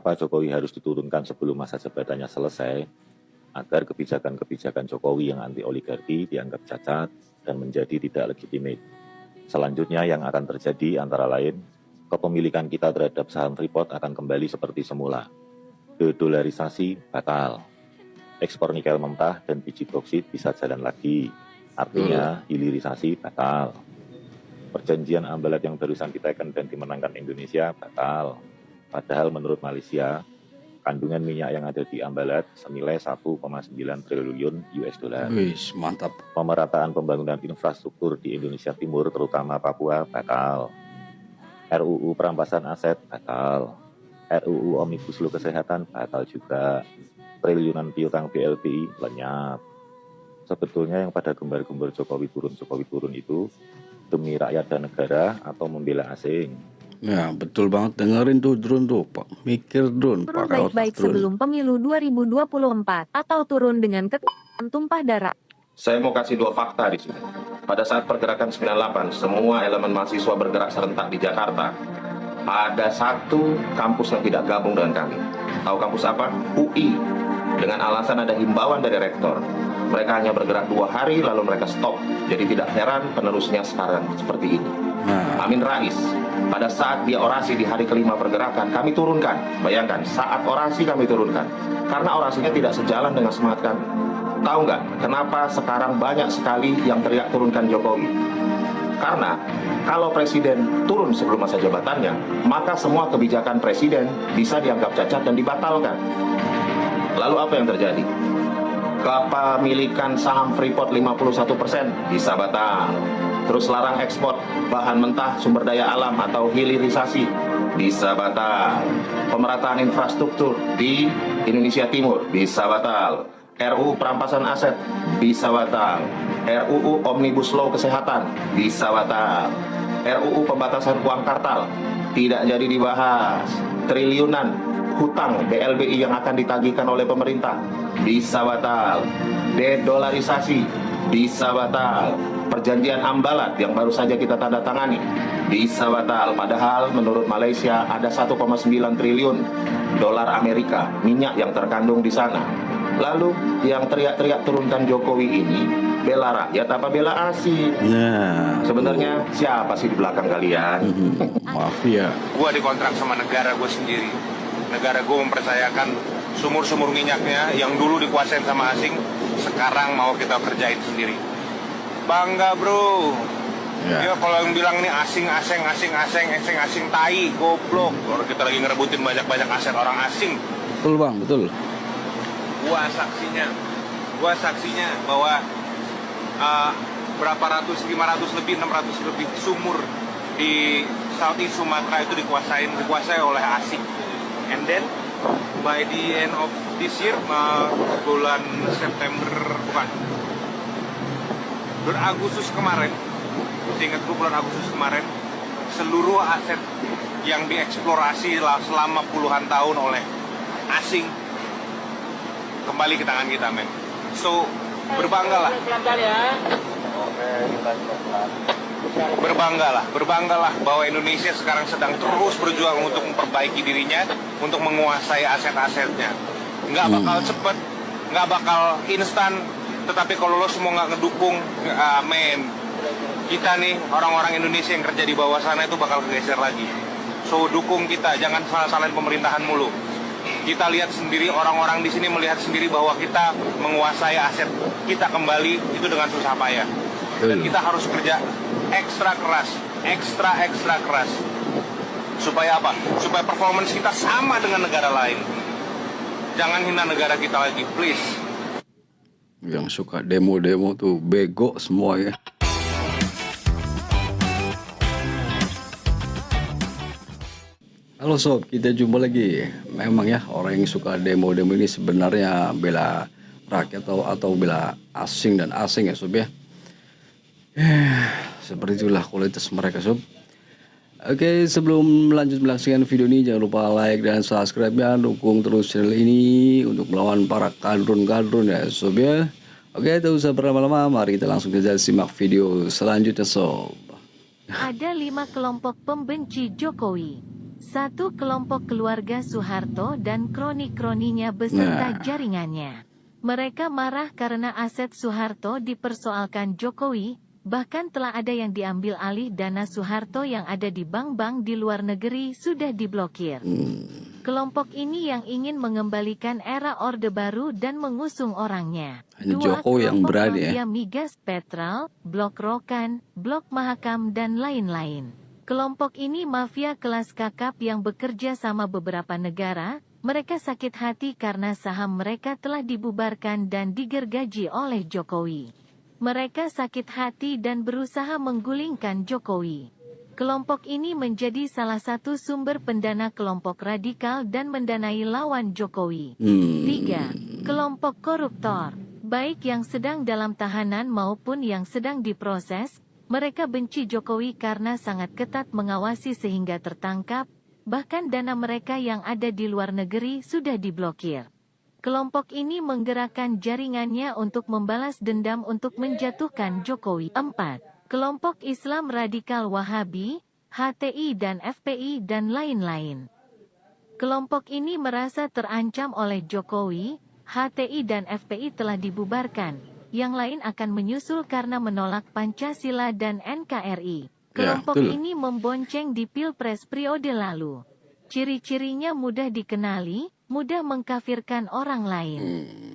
Kenapa Jokowi harus diturunkan sebelum masa jabatannya selesai? Agar kebijakan-kebijakan Jokowi yang anti oligarki dianggap cacat dan menjadi tidak legitimate. Selanjutnya yang akan terjadi antara lain, kepemilikan kita terhadap saham Freeport akan kembali seperti semula. Dedolarisasi batal. Ekspor nikel mentah dan biji boksit bisa jalan lagi. Artinya hilirisasi batal. Perjanjian ambalat yang barusan diteken dan dimenangkan Indonesia batal. Padahal menurut Malaysia, kandungan minyak yang ada di ambalat senilai 1,9 triliun US dollar. Wis, mantap. Pemerataan pembangunan infrastruktur di Indonesia Timur, terutama Papua, batal. RUU perampasan aset, batal. RUU Omnibus Law Kesehatan, batal juga. Triliunan piutang BLBI, lenyap. Sebetulnya yang pada gembar-gembar Jokowi turun itu demi rakyat dan negara atau membela asing. Ya, betul banget. Dengerin tuh drone tuh, Pak. Mikir drone, Turun pakai otak baik-baik drone. sebelum pemilu 2024 atau turun dengan tumpah darah. Saya mau kasih dua fakta di sini. Pada saat pergerakan 98, semua elemen mahasiswa bergerak serentak di Jakarta. Ada satu kampus yang tidak gabung dengan kami. Tahu kampus apa? UI. Dengan alasan ada himbauan dari rektor. Mereka hanya bergerak 2 hari lalu mereka stop. Jadi tidak heran penerusnya sekarang seperti ini. Amin Rais, pada saat dia orasi di hari kelima pergerakan, kami turunkan. Bayangkan, saat orasi kami turunkan. Karena orasinya tidak sejalan dengan semangat kami. Tahu nggak kenapa sekarang banyak sekali yang teriak turunkan Jokowi? Karena kalau presiden turun sebelum masa jabatannya, maka semua kebijakan presiden bisa dianggap cacat dan dibatalkan. Lalu apa yang terjadi? Kepemilikan saham Freeport 51% bisa batal. Terus larang ekspor bahan mentah sumber daya alam atau hilirisasi bisa batal. Pemerataan infrastruktur di Indonesia Timur bisa batal. RUU perampasan aset bisa batal. RUU Omnibus Law Kesehatan bisa batal. RUU pembatasan uang kartal tidak jadi dibahas. Triliunan hutang BLBI yang akan ditagihkan oleh pemerintah bisa batal. Dedolarisasi bisa batal. Perjanjian ambalat yang baru saja kita tanda tangani bisa batal. Padahal menurut Malaysia ada 1,9 triliun dolar Amerika minyak yang terkandung di sana. Lalu yang teriak-teriak turunkan Jokowi ini bela rakyat apa bela asing? Nah, Sebenarnya siapa sih di belakang kalian? mafia. Gue dikontrak sama negara gue sendiri. Negara gue mempercayakan sumur-sumur minyaknya yang dulu dikuasain sama asing, sekarang mau kita kerjain sendiri. Bangga bro. Ya kalau yang bilang ini asing tai, goblok. Kalau kita lagi ngerebutin banyak-banyak aset orang asing. Betul bang, betul. Gua saksinya bahwa berapa ratus, 500 lebih, 600 lebih sumur di Southeast Sumatera itu dikuasai oleh asing. And then by the end of this year, bulan Agustus kemarin, seingat gue bulan Agustus kemarin, seluruh aset yang dieksplorasi selama puluhan tahun oleh asing kembali ke tangan kita, men. So, berbanggalah. Berbanggalah bahwa Indonesia sekarang sedang terus berjuang untuk memperbaiki dirinya, untuk menguasai aset-asetnya. Nggak bakal cepet, nggak bakal instan, tetapi kalau lo semua nggak ngedukung, men, kita nih orang-orang Indonesia yang kerja di bawah sana itu bakal geser lagi. So, dukung kita, jangan salah-salahin pemerintahan mulu. Kita lihat sendiri, orang-orang di sini melihat sendiri bahwa kita menguasai aset kita kembali itu dengan susah payah. Dan kita harus kerja ekstra keras. Supaya apa? Supaya performance kita sama dengan negara lain. Jangan hina negara kita lagi, please. Yang suka demo-demo tuh bego semua ya. Halo sob, kita jumpa lagi. Memang ya orang yang suka demo-demo ini sebenarnya bela rakyat atau bela asing dan asing ya sob ya. Seperti itulah kualitas mereka sob. Oke, sebelum lanjut melaksanakan video ini jangan lupa like dan subscribe ya. Dukung terus channel ini untuk melawan para kadrun-kadrun ya sob ya. Oke, tak usah berlama-lama, mari kita langsung saja simak video selanjutnya sob. Ada 5 kelompok pembenci Jokowi. Satu kelompok keluarga Soeharto dan kroni-kroninya beserta jaringannya. Mereka marah karena aset Soeharto dipersoalkan Jokowi, bahkan telah ada yang diambil alih dana Soeharto yang ada di bank-bank di luar negeri sudah diblokir. Kelompok ini yang ingin mengembalikan era Orde Baru dan mengusung orangnya. Hanya 2. Jokowi yang Kelompok berani ya. mafia migas Petral, Blok Rokan, Blok Mahakam dan lain-lain. Kelompok ini mafia kelas kakap yang bekerja sama beberapa negara. Mereka sakit hati karena saham mereka telah dibubarkan dan digergaji oleh Jokowi. Mereka sakit hati dan berusaha menggulingkan Jokowi. Kelompok ini menjadi salah satu sumber pendana kelompok radikal dan mendanai lawan Jokowi. 3. Kelompok koruptor. Baik yang sedang dalam tahanan maupun yang sedang diproses, mereka benci Jokowi karena sangat ketat mengawasi sehingga tertangkap, bahkan dana mereka yang ada di luar negeri sudah diblokir. Kelompok ini menggerakkan jaringannya untuk membalas dendam untuk menjatuhkan Jokowi. 4. Kelompok Islam Radikal Wahabi, HTI dan FPI dan lain-lain. Kelompok ini merasa terancam oleh Jokowi, HTI dan FPI telah dibubarkan. Yang lain akan menyusul karena menolak Pancasila dan NKRI. Kelompok ini membonceng di Pilpres periode lalu. Ciri-cirinya mudah dikenali, mudah mengkafirkan orang lain.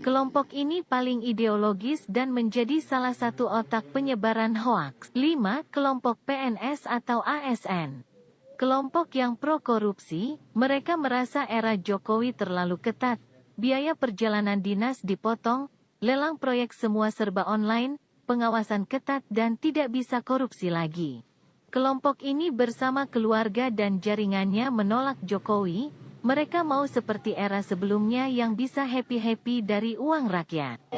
Kelompok ini paling ideologis dan menjadi salah satu otak penyebaran hoaks. 5. Kelompok PNS atau ASN. Kelompok yang pro-korupsi, mereka merasa era Jokowi terlalu ketat, biaya perjalanan dinas dipotong, lelang proyek semua serba online, pengawasan ketat dan tidak bisa korupsi lagi. Kelompok ini bersama keluarga dan jaringannya menolak Jokowi. Mereka mau seperti era sebelumnya yang bisa happy-happy dari uang rakyat.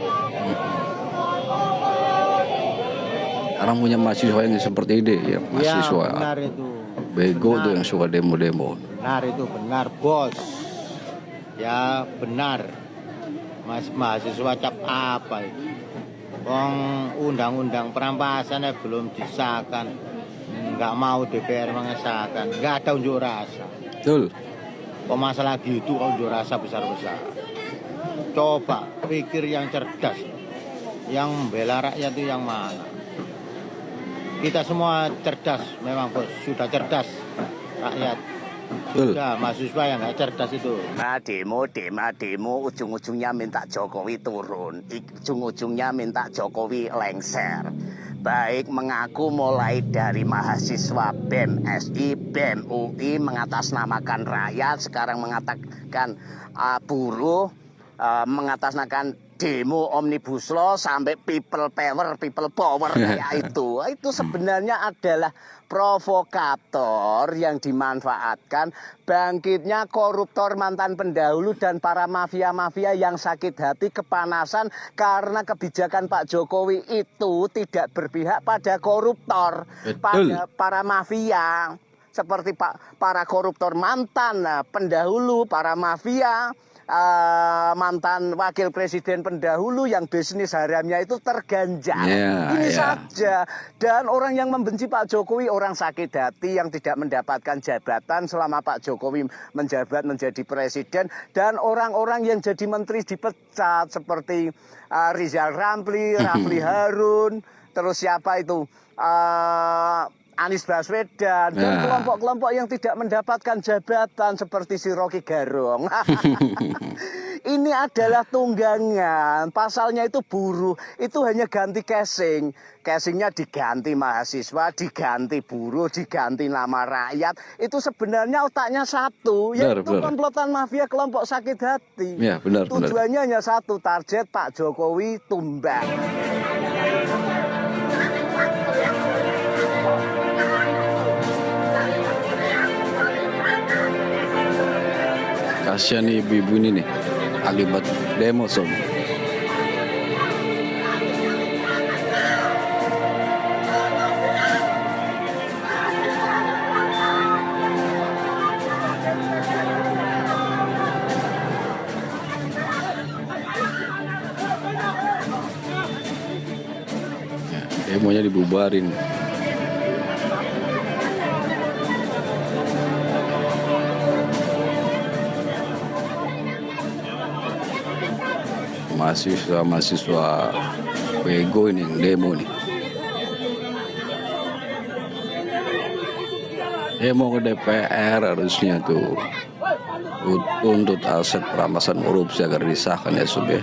Sekarang punya mahasiswa yang seperti ini ya, mahasiswa. Ya, benar itu. Bego Benar. tuh yang suka demo-demo. Benar itu, benar bos. Ya benar. Mahasiswa cap apa itu? Wong undang-undang perampasannya belum disahkan. Nggak mau DPR mengesahkan. Nggak ada unjuk rasa. Betul. Kok masalah gitu kok unjuk rasa besar-besar. Coba pikir yang cerdas. Yang membela rakyat itu yang mana? Kita semua cerdas memang bos. Sudah cerdas rakyat. Sudah mahasiswa yang nggak cerdas itu. Demo, ujung-ujungnya minta Jokowi turun. Ujung-ujungnya minta Jokowi lengser. Baik mengaku mulai dari mahasiswa BEM SI, BEM UI mengatasnamakan rakyat, sekarang mengatakan buruh, mengatasnamakan demo Omnibus Law sampai people power kayak itu. Itu sebenarnya adalah provokator yang dimanfaatkan bangkitnya koruptor mantan pendahulu dan para mafia-mafia yang sakit hati kepanasan karena kebijakan Pak Jokowi itu tidak berpihak pada koruptor, pada para mafia seperti para koruptor mantan pendahulu, para mafia, mantan wakil presiden pendahulu yang bisnis haramnya itu terganjal. Ini saja. Dan orang yang membenci Pak Jokowi orang sakit hati yang tidak mendapatkan jabatan selama Pak Jokowi menjabat menjadi presiden, dan orang-orang yang jadi menteri dipecat seperti Rizal Ramli, Rafli Harun, terus siapa itu Anies Baswedan, dan kelompok-kelompok yang tidak mendapatkan jabatan seperti si Rocky Gerung. Ini adalah tunggangan, pasalnya itu buruh, itu hanya ganti casing. Casingnya diganti mahasiswa, diganti buruh, diganti nama rakyat. Itu sebenarnya otaknya satu, yaitu komplotan mafia kelompok sakit hati. Ya, benar, tujuannya hanya satu, target Pak Jokowi tumbang. Kasihan nih ibu-ibu ini nih akibat demo sob. Demonya dibubarin. mahasiswa bego ini yang demo nih. Demo ke DPR harusnya tuh untuk aset perampasan korupsi agar disahkan ya Sob ya.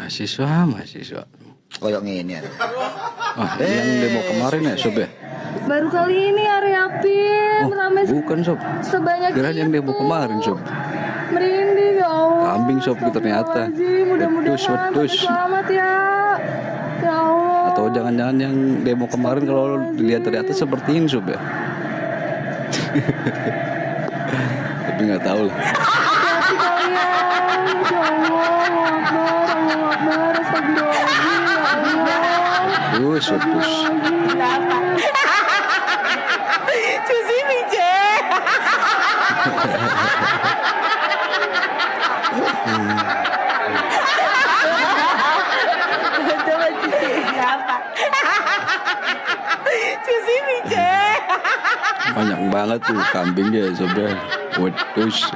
Mahasiswa. Koyok ngene. Yang demo kemarin ya Sob ya? Baru kali ini Ariapin ramai Bukan Sob. sebanyak Kirain yang demo kemarin Sob. merinding ya Allah. Kambing Sob ternyata. Mudah-mudahan Wedus. selamat ya. Ya Allah. Atau jangan-jangan yang demo kemarin kalau dilihat ternyata seperti ini Sob ya. Tapi nggak tahu lah. Hati-hati kalian. Ya Allah, Allah Akbar, astagfirullahaladzim, ya Allah. Wedus. Cuci mije. Coba cuci apa? Cuci mije. Banyak banget tuh kambingnya Sob ya. Wedus.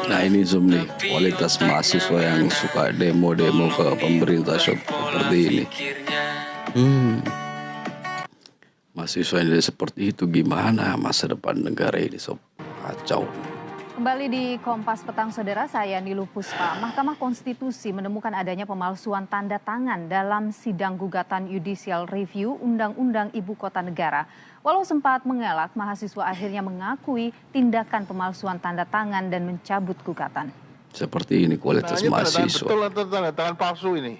Nah ini Sob nih, kualitas mahasiswa yang suka demo-demo ke pemerintah Sob seperti ini. Mahasiswa yang seperti itu gimana masa depan negara ini Sob? Kacau. Kembali di Kompas Petang Saudara, saya Nilu Puspa. Mahkamah Konstitusi menemukan adanya pemalsuan tanda tangan dalam sidang gugatan Judicial Review Undang-Undang Ibu Kota Negara. Walau sempat mengelak, mahasiswa akhirnya mengakui tindakan pemalsuan tanda tangan dan mencabut gugatan. Seperti ini kualitas mahasiswa. Betul atau tanda tangan palsu ini?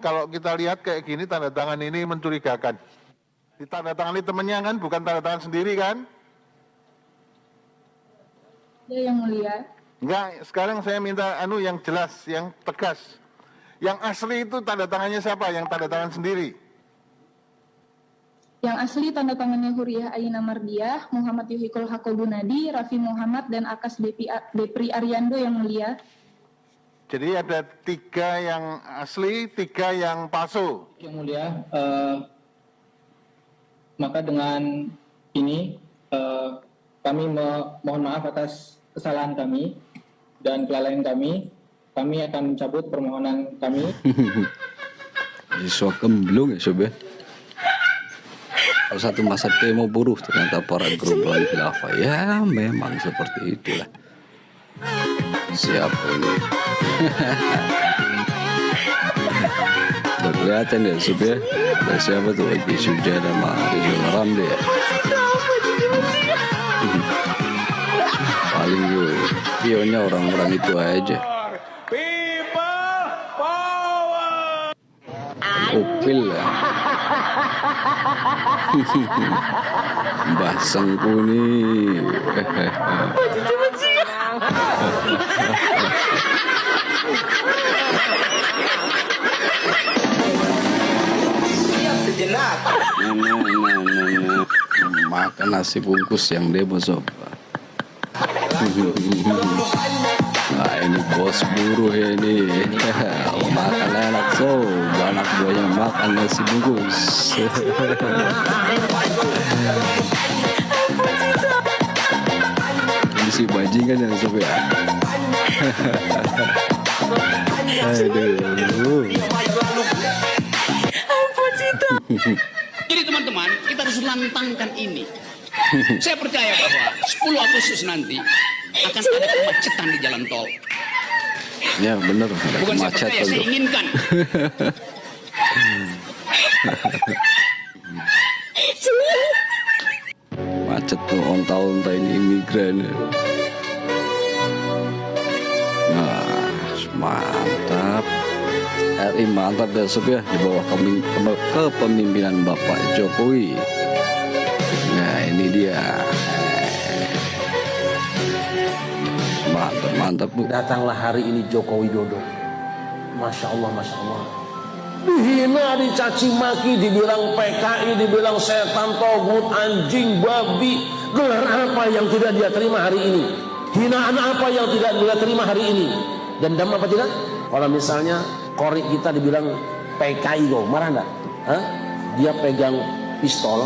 Kalau kita lihat kayak gini tanda tangan ini mencurigakan. Ditandatangani temennya kan, bukan tanda tangan sendiri kan? Ya yang mulia. Enggak, sekarang saya minta yang jelas, yang tegas. Yang asli itu tanda tangannya siapa? Yang tanda tangan sendiri. Yang asli tanda tangannya Huriah Aina Mardiah, Muhammad Yuhikul Hakobunadi, Raffi Muhammad, dan Akas Depri Ariando yang mulia. Jadi ada 3 yang asli, 3 yang palsu. Yang mulia, maka dengan ini kami mohon maaf atas kesalahan kami dan kelalaian kami. Kami akan mencabut permohonan kami. Mahasiswa gemblung ya Sob ya. Kalau satu masa demo buruh ternyata para gerombolan khilafah. Ya memang seperti itulah. Siapa ini? Udah kelihatan ya Sob ya. Ada siapa tuh lagi Sujana sama Rizal Ramli ya. Paling gue pionnya orang-orang itu aja. Upil lah. Mbah Sengkuni. Makan nasi bungkus yang demo Sob. Nah ini bos buruh ini. Makan enak Sob. Anak buahnya makan nasi bungkus. Ini si bajingan yang Sob ya. Aduh. Jadi teman-teman, kita harus lantangkan ini. Saya percaya bahwa 10 Agustus nanti akan ada kemacetan di jalan tol. Ya benar, ada Bukan saya kemacetan percaya, saya tuh. inginkan. Macet tuh onta-onta ini imigran. Nah, mantap. RI mantap dan Sob ya di bawah kepemimpinan Bapak Jokowi. Nah ini dia. Mantap Bu. Datanglah hari ini Joko Widodo. Masya Allah, Masya Allah. Dihina, dicaci maki, dibilang PKI, dibilang setan, togut, anjing, babi. Gelar apa yang tidak dia terima hari ini? Hinaan apa yang tidak dia terima hari ini? Dendam apa tidak? Kalau misalnya korek kita dibilang PKI, kok marah enggak? Dia pegang pistol,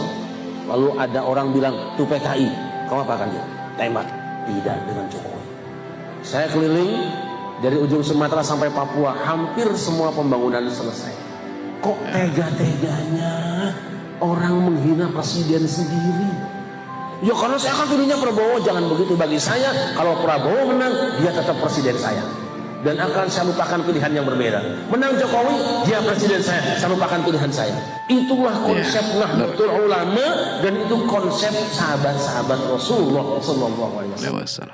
lalu ada orang bilang tuh PKI, kamu apa akan dia? Tembak. Tidak dengan Jokowi. Saya keliling dari ujung Sumatera sampai Papua, hampir semua pembangunan selesai. Kok tega-teganya orang menghina presiden sendiri? Ya karena saya akan pilihnya Prabowo. Jangan begitu, bagi saya kalau Prabowo menang, dia tetap presiden saya. Dan akan saya lupakan pilihan yang berbeda. Menang Jokowi, dia presiden saya lupakan pilihan saya. Itulah konsep Nahdlatul Ulama, dan itu konsep sahabat-sahabat Rasulullah SAW.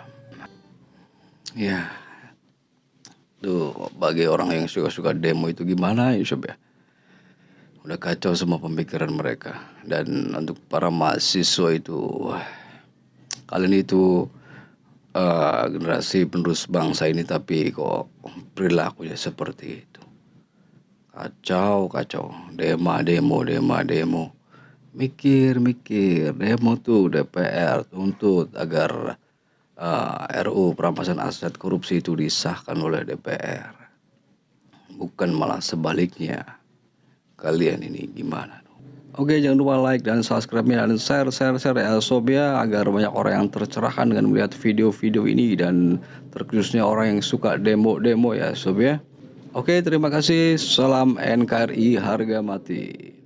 Ya, tuh bagi orang yang suka-suka demo itu gimana ya Sob ya? Udah kacau semua pemikiran mereka. Dan untuk para mahasiswa itu, kalian itu generasi penerus bangsa ini, tapi kok perilakunya seperti itu. Kacau. Demo. Mikir. Demo tuh DPR tuntut agar RUU perampasan aset korupsi itu disahkan oleh DPR. Bukan malah sebaliknya. Kalian ini gimana? Oke, jangan lupa like dan subscribe-nya dan share ya Sob ya, agar banyak orang yang tercerahkan dengan melihat video-video ini, dan terkhususnya orang yang suka demo ya Sob ya. Oke, terima kasih. Salam NKRI harga mati.